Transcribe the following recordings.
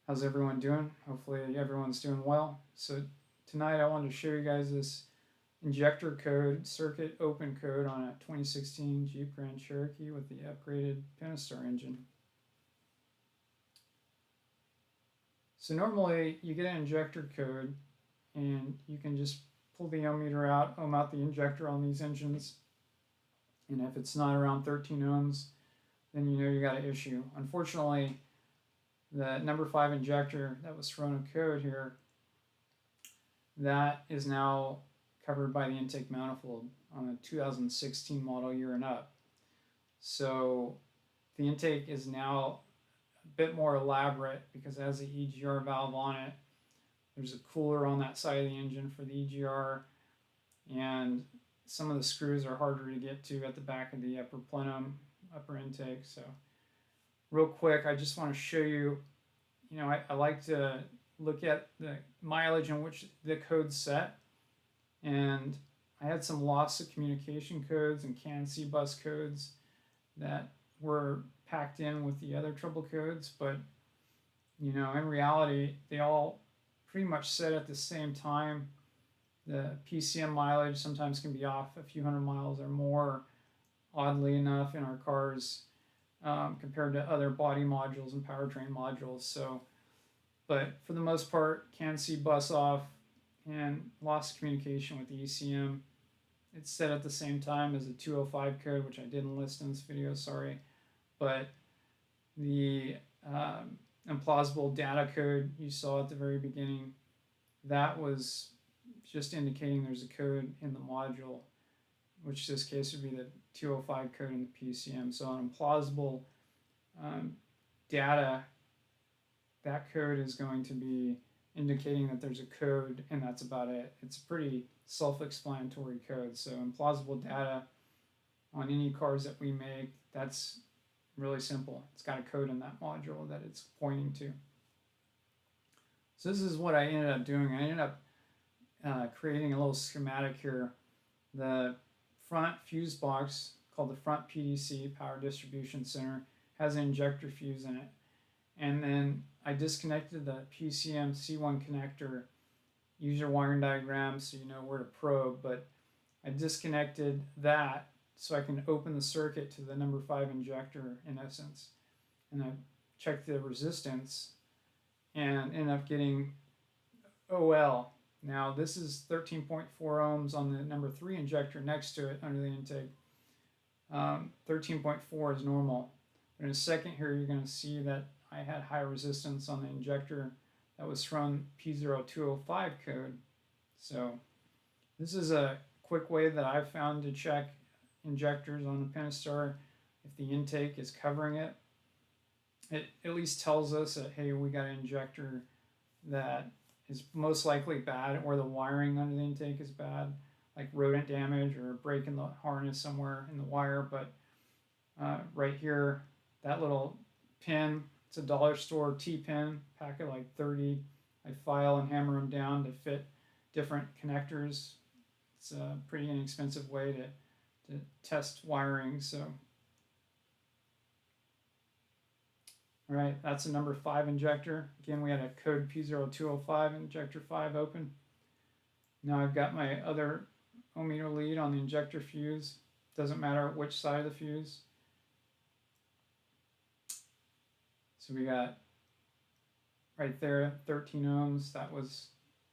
How's everyone doing? Hopefully everyone's doing well. So tonight I wanted to show you guys this injector code, circuit open code on a 2016 Jeep Grand Cherokee with the upgraded Pentastar engine. So normally you get an injector code and you can just pull the ohm meter out, ohm out the injector on these engines. And if it's not around 13 ohms, then you know you got an issue. Unfortunately, the number 5 injector that was thrown a code here, that is now covered by the intake manifold on a 2016 model year and up. So the intake is now a bit more elaborate because it has the EGR valve on it. There's a cooler on that side of the engine for the EGR, and some of the screws are harder to get to at the back of the upper plenum, upper intake. So real quick, I just want to show you, I like to look at the mileage in which the code's set. And I had some loss of communication codes and CAN-C bus codes that were packed in with the other trouble codes. But, in reality, they all pretty much set at the same time. The PCM mileage sometimes can be off a few hundred miles or more, oddly enough, in our cars compared to other body modules and powertrain modules. So, but for the most part, CAN-C bus off and lost communication with the ECM. It's set at the same time as the 205 code, which I didn't list in this video, sorry. But the implausible data code you saw at the very beginning, that was just indicating there's a code in the module, which in this case would be the 205 code in the PCM. So an implausible data, that code is going to be indicating that there's a code, and that's about it. It's a pretty self-explanatory code. So implausible data on any cars that we make, that's really simple. It's got a code in that module that it's pointing to. So this is what I ended up doing. I ended up creating a little schematic here. The front fuse box, called the front PDC, Power Distribution Center, has an injector fuse in it. And then I disconnected the PCM C1 connector. Use your wiring diagram so you know where to probe, but I disconnected that so I can open the circuit to the number 5 injector in essence. And I checked the resistance and ended up getting OL. Now this is 13.4 ohms on the number 3 injector next to it under the intake. 13.4 is normal. But in a second here, you're going to see that I had high resistance on the injector that was from P0205 code. So this is a quick way that I've found to check injectors on the Pentastar. If the intake is covering it, it at least tells us that, hey, we got an injector that is most likely bad, or the wiring under the intake is bad, like rodent damage or a break in the harness somewhere in the wire. But right here, that little pin, it's a dollar store T-pin, pack of like 30. I file and hammer them down to fit different connectors. It's a pretty inexpensive way to test wiring. So, all right, that's a number 5 injector. Again, we had a code P0205, injector 5 open. Now I've got my other ohm meter lead on the injector fuse. Doesn't matter which side of the fuse. So we got right there 13 ohms. That was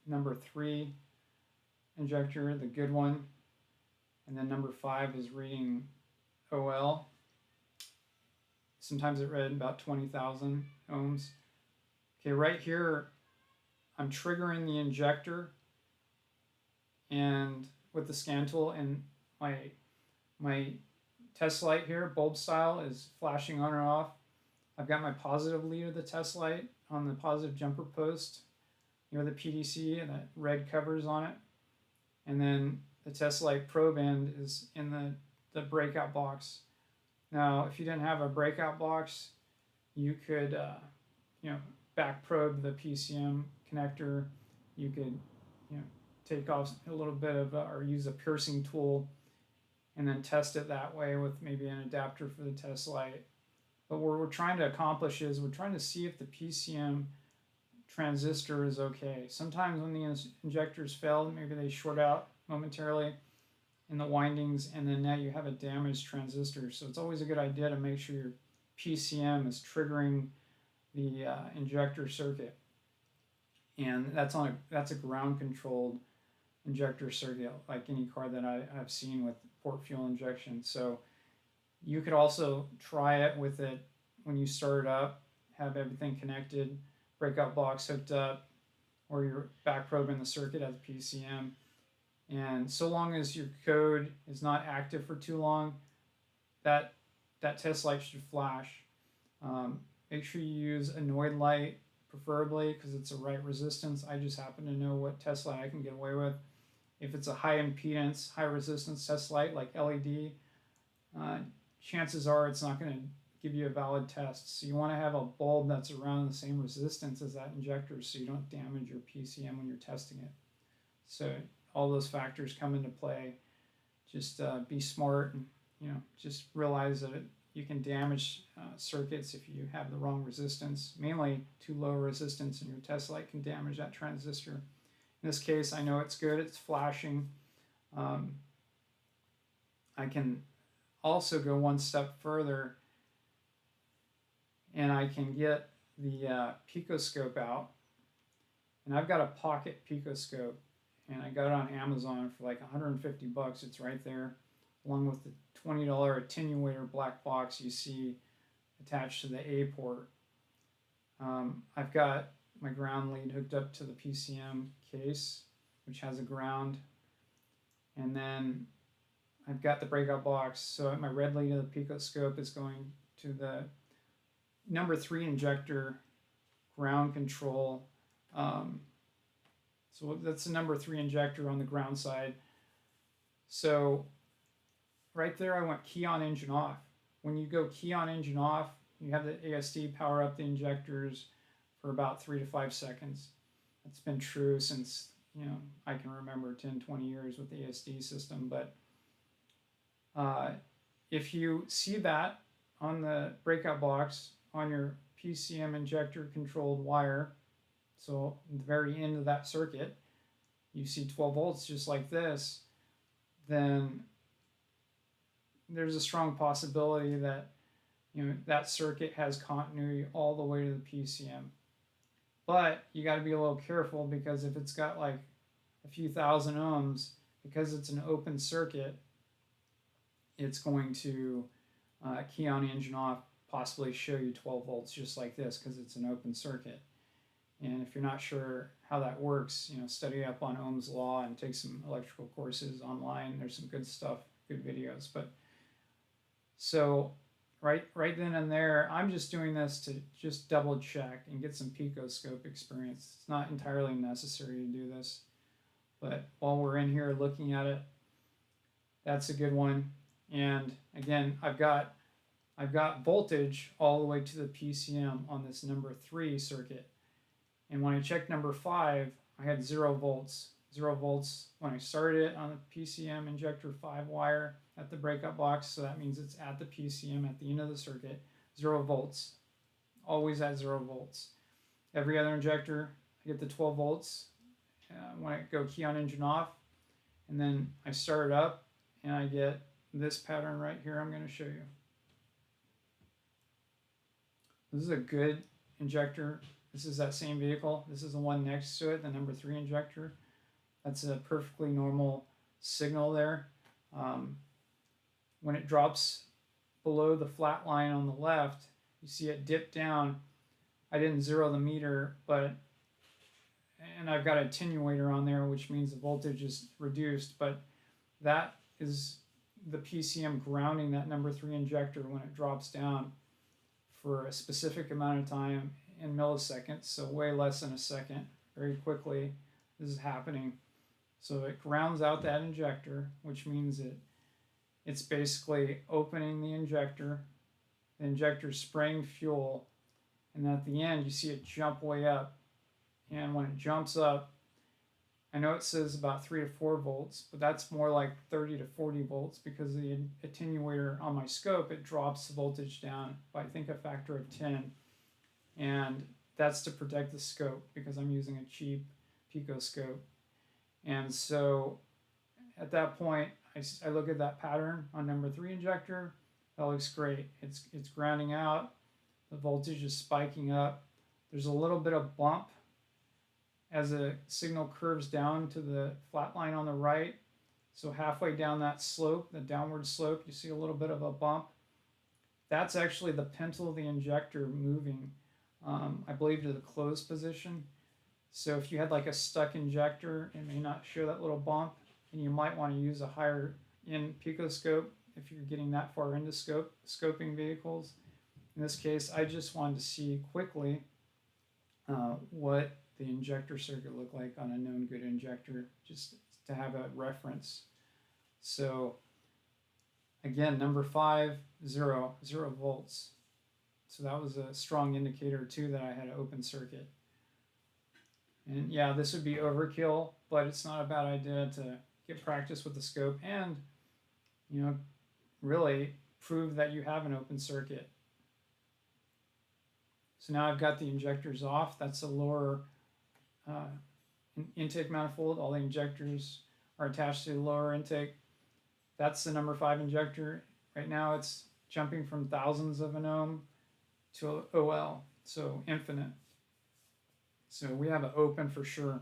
number 3 injector, the good one. And then number 5 is reading OL. Sometimes it read about 20,000 ohms. Okay, right here, I'm triggering the injector and with the scan tool, and my test light here, bulb style, is flashing on or off. I've got my positive lead of the test light on the positive jumper post near the PDC, and that red covers on it. And then the test light probe end is in the breakout box. Now, if you didn't have a breakout box, you could back probe the PCM connector. You could take off a little bit of or use a piercing tool and then test it that way with maybe an adapter for the test light. But what we're trying to accomplish is we're trying to see if the PCM transistor is okay. Sometimes when the injectors fail, maybe they short out momentarily in the windings, and then now you have a damaged transistor. So it's always a good idea to make sure your PCM is triggering the injector circuit, and that's a ground controlled injector circuit, like any car that I've seen with port fuel injection. So you could also try it with it when you start it up, have everything connected, breakout box hooked up, or you're back probing the circuit at the PCM. And so long as your code is not active for too long, that test light should flash. Make sure you use annoyed light, preferably, because it's a right resistance. I just happen to know what test light I can get away with. If it's a high impedance, high resistance test light like LED, chances are it's not going to give you a valid test. So you want to have a bulb that's around the same resistance as that injector so you don't damage your PCM when you're testing it. So all those factors come into play. Just be smart and just realize that you can damage circuits if you have the wrong resistance. Mainly too low resistance in your test light can damage that transistor. In this case, I know it's good, it's flashing. I can also go one step further and I can get the picoscope out. And I've got a pocket picoscope, and I got it on Amazon for like 150 bucks. It's right there, along with the $20 attenuator black box you see attached to the A port. I've got my ground lead hooked up to the PCM case, which has a ground, and then I've got the breakout box. So my red lead of the picoscope is going to the number 3 injector ground control. So that's the number 3 injector on the ground side. So right there, I went key on, engine off. When you go key on, engine off, you have the ASD power up the injectors for about 3 to 5 seconds. That's been true since I can remember 10, 20 years with the ASD system. But if you see that on the breakout box on your PCM injector controlled wire, so at the very end of that circuit, you see 12 volts just like this, then there's a strong possibility that that circuit has continuity all the way to the PCM. But you got to be a little careful, because if it's got like a few thousand ohms, because it's an open circuit, it's going to key on, engine off, possibly show you 12 volts just like this, because it's an open circuit. And if you're not sure how that works, study up on Ohm's law and take some electrical courses online. There's some good stuff, good videos. But so right then and there, I'm just doing this to just double check and get some picoscope experience. It's not entirely necessary to do this, but while we're in here looking at it, that's a good one. And again, I've got voltage all the way to the PCM on this number 3 circuit. And when I checked number 5, I had 0 volts. 0 volts when I started it on the PCM injector 5 wire at the breakout box. So that means it's at the PCM at the end of the circuit. 0 volts. Always at 0 volts. Every other injector, I get the 12 volts when I go key on, engine off. And then I start it up and I get this pattern right here I'm going to show you. This is a good injector. This is that same vehicle. This is the one next to it, the number 3 injector. That's a perfectly normal signal there. When it drops below the flat line on the left, you see it dip down. I didn't zero the meter, and I've got an attenuator on there, which means the voltage is reduced, but that is the PCM grounding that number 3 injector when it drops down for a specific amount of time in milliseconds, so way less than a second, very quickly this is happening. So it grounds out that injector, which means it's basically opening the injector spraying fuel, and at the end you see it jump way up. And when it jumps up, I know it says about 3 to 4 volts, but that's more like 30 to 40 volts, because the attenuator on my scope, it drops the voltage down by, I think, a factor of 10. And that's to protect the scope because I'm using a cheap Pico scope. And so at that point, I look at that pattern on number 3 injector. That looks great. It's grounding out. The voltage is spiking up. There's a little bit of bump as the signal curves down to the flat line on the right. So halfway down that slope, the downward slope, you see a little bit of a bump. That's actually the pintle of the injector moving, I believe, to the closed position. So if you had like a stuck injector, it may not show that little bump, and you might want to use a higher end picoscope if you're getting that far into scoping vehicles. In this case, I just wanted to see quickly what the injector circuit looked like on a known good injector, just to have a reference. So again, number 5, 0 volts. So that was a strong indicator too that I had an open circuit. And yeah, this would be overkill, but it's not a bad idea to get practice with the scope and, you know, really prove that you have an open circuit. So now I've got the injectors off. That's a lower intake manifold. All the injectors are attached to the lower intake. That's the number 5 injector. Right now it's jumping from thousands of an ohm to OL, so infinite. So we have it open for sure.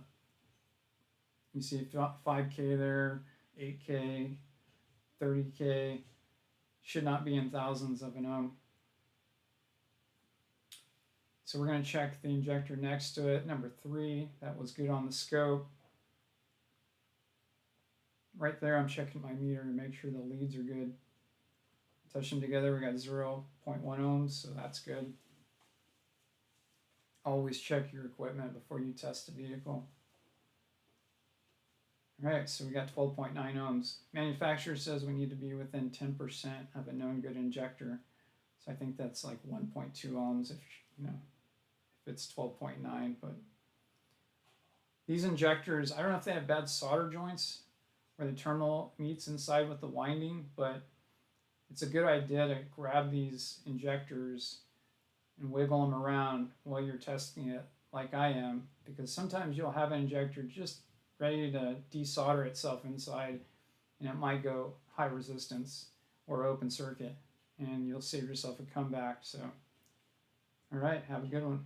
You see 5K there, 8K, 30K. Should not be in thousands of an ohm. So we're going to check the injector next to it, number 3. That was good on the scope. Right there, I'm checking my meter to make sure the leads are good. Touch them together, we got 0.1 ohms, so that's good. Always check your equipment before you test the vehicle. All right, so we got 12.9 ohms. Manufacturer says we need to be within 10% of a known good injector. So I think that's like 1.2 ohms if, you know, if it's 12.9. But these injectors, I don't know if they have bad solder joints where the terminal meets inside with the winding, but it's a good idea to grab these injectors and wiggle them around while you're testing it like I am, because sometimes you'll have an injector just ready to desolder itself inside and it might go high resistance or open circuit and you'll save yourself a comeback. So, all right, have a good one.